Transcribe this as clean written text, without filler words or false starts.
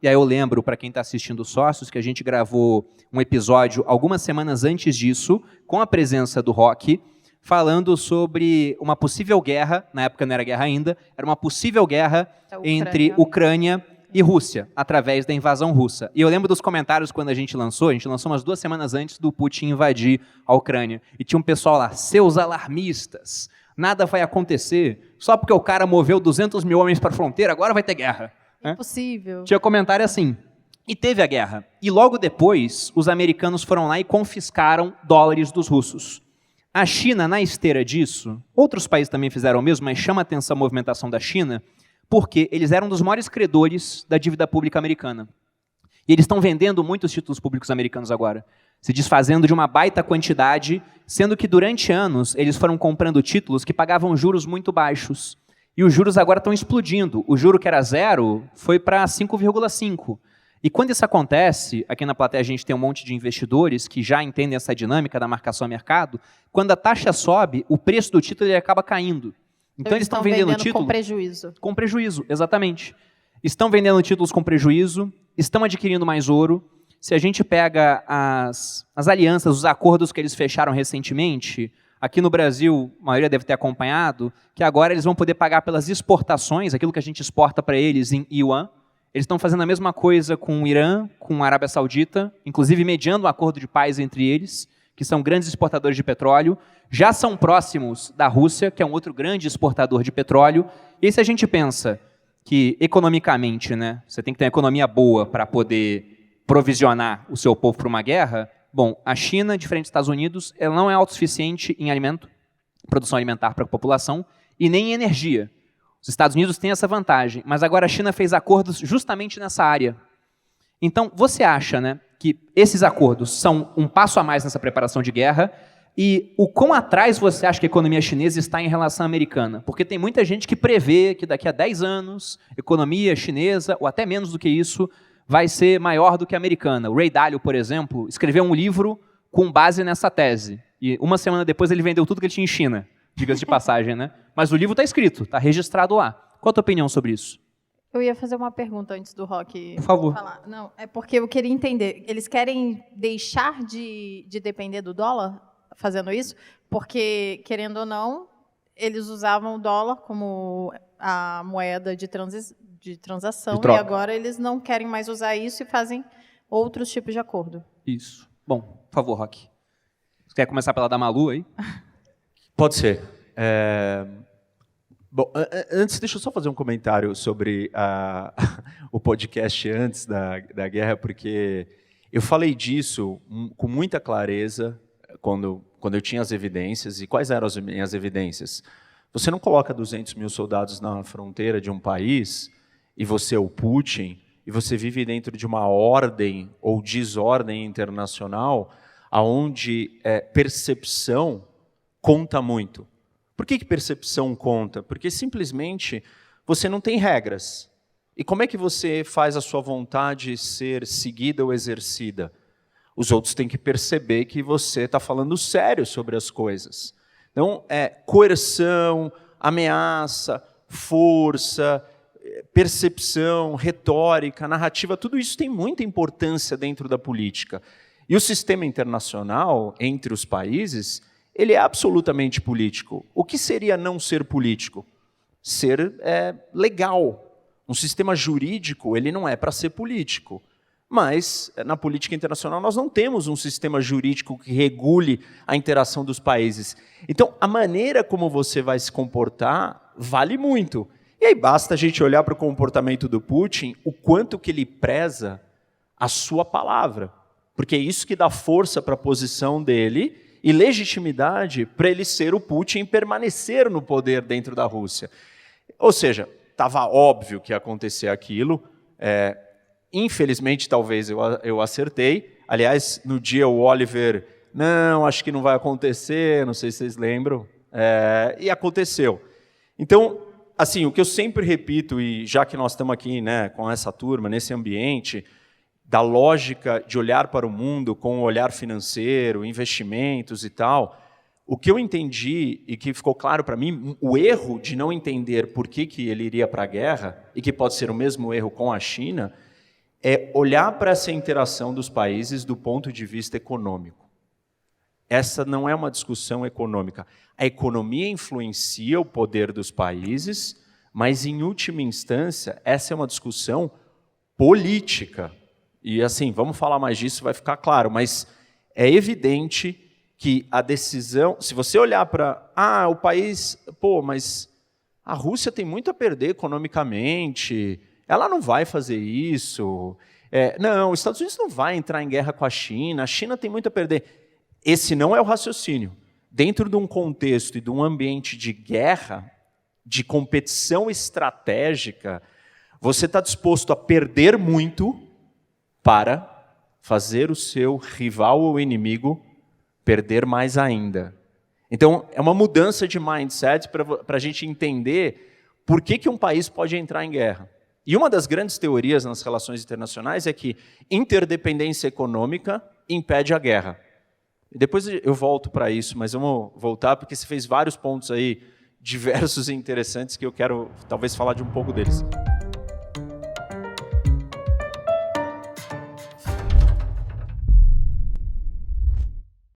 e aí eu lembro, para quem está assistindo Sócios, que a gente gravou um episódio algumas semanas antes disso, com a presença do Rock, falando sobre uma possível guerra, na época não era guerra ainda, era uma possível guerra entre Ucrânia e Rússia, através da invasão russa. E eu lembro dos comentários quando a gente lançou umas 2 semanas antes do Putin invadir a Ucrânia. E tinha um pessoal lá, seus alarmistas, nada vai acontecer, só porque o cara moveu 200 mil homens para a fronteira, agora vai ter guerra. Impossível. Tinha comentário assim. E teve a guerra. E logo depois, os americanos foram lá e confiscaram dólares dos russos. A China, na esteira disso, outros países também fizeram o mesmo, mas chama a atenção a movimentação da China, porque eles eram um dos maiores credores da dívida pública americana. E eles estão vendendo muitos títulos públicos americanos agora, se desfazendo de uma baita quantidade, sendo que durante anos eles foram comprando títulos que pagavam juros muito baixos. E os juros agora estão explodindo. O juro que era 0 foi para 5,5. E quando isso acontece, aqui na plateia a gente tem um monte de investidores que já entendem essa dinâmica da marcação a mercado, quando a taxa sobe, o preço do título ele acaba caindo. Então eles estão vendendo títulos com prejuízo. Com prejuízo, exatamente. Estão vendendo títulos com prejuízo, estão adquirindo mais ouro. Se a gente pega as alianças, os acordos que eles fecharam recentemente, aqui no Brasil, a maioria deve ter acompanhado, que agora eles vão poder pagar pelas exportações, aquilo que a gente exporta para eles em yuan. Eles estão fazendo a mesma coisa com o Irã, com a Arábia Saudita, inclusive mediando um acordo de paz entre eles, que são grandes exportadores de petróleo, já são próximos da Rússia, que é um outro grande exportador de petróleo. E se a gente pensa que, economicamente, né, você tem que ter uma economia boa para poder provisionar o seu povo para uma guerra, bom, a China, diferente dos Estados Unidos, ela não é autossuficiente em alimento, produção alimentar para a população, e nem em energia. Os Estados Unidos têm essa vantagem, mas agora a China fez acordos justamente nessa área. Então, você acha, né, que esses acordos são um passo a mais nessa preparação de guerra, e o quão atrás você acha que a economia chinesa está em relação à americana? Porque tem muita gente que prevê que daqui a 10 anos, a economia chinesa, ou até menos do que isso, vai ser maior do que a americana. O Ray Dalio, por exemplo, escreveu um livro com base nessa tese. E uma semana depois ele vendeu tudo que ele tinha em China, diga-se de passagem, né? Mas o livro está escrito, está registrado lá. Qual a tua opinião sobre isso? Eu ia fazer uma pergunta antes do Rock Por favor. falar. Não, é porque eu queria entender. Eles querem deixar de depender do dólar fazendo isso? Porque, querendo ou não, eles usavam o dólar como a moeda de transação e agora eles não querem mais usar isso e fazem outros tipos de acordo. Isso. Bom, por favor, Rock. Você quer começar pela da Malu aí? Pode ser. Bom, antes, deixa eu só fazer um comentário sobre o podcast antes da guerra, porque eu falei disso com muita clareza quando eu tinha as evidências. E quais eram as minhas evidências? Você não coloca 200 mil soldados na fronteira de um país, e você é o Putin, e você vive dentro de uma ordem ou desordem internacional, onde percepção conta muito. Por que percepção conta? Porque simplesmente você não tem regras. E como é que você faz a sua vontade ser seguida ou exercida? Os outros têm que perceber que você está falando sério sobre as coisas. Então, coerção, ameaça, força, percepção, retórica, narrativa, tudo isso tem muita importância dentro da política. E o sistema internacional, entre os países, ele é absolutamente político. O que seria não ser político? Ser legal. Um sistema jurídico, ele não é para ser político. Mas, na política internacional, nós não temos um sistema jurídico que regule a interação dos países. Então, a maneira como você vai se comportar vale muito. E aí basta a gente olhar para o comportamento do Putin, o quanto que ele preza a sua palavra. Porque é isso que dá força para a posição dele e legitimidade para ele ser o Putin e permanecer no poder dentro da Rússia. Ou seja, estava óbvio que ia acontecer aquilo. Infelizmente, talvez eu acertei. Aliás, no dia o Oliver, não, acho que não vai acontecer, não sei se vocês lembram. E aconteceu. Então, assim, o que eu sempre repito, e já que nós estamos aqui, né, com essa turma, nesse ambiente, da lógica de olhar para o mundo com o olhar financeiro, investimentos e tal, o que eu entendi e que ficou claro para mim, o erro de não entender por que ele iria para a guerra, e que pode ser o mesmo erro com a China, é olhar para essa interação dos países do ponto de vista econômico. Essa não é uma discussão econômica. A economia influencia o poder dos países, mas, em última instância, essa é uma discussão política. E, assim, vamos falar mais disso, vai ficar claro, mas é evidente que a decisão... Se você olhar para... o país... mas a Rússia tem muito a perder economicamente, ela não vai fazer isso. Não, os Estados Unidos não vai entrar em guerra com a China tem muito a perder. Esse não é o raciocínio. Dentro de um contexto e de um ambiente de guerra, de competição estratégica, você está disposto a perder muito para fazer o seu rival ou inimigo perder mais ainda. Então, é uma mudança de mindset para a gente entender por que um país pode entrar em guerra. E uma das grandes teorias nas relações internacionais é que interdependência econômica impede a guerra. E depois eu volto para isso, mas vamos voltar, porque você fez vários pontos aí diversos e interessantes que eu quero talvez falar de um pouco deles.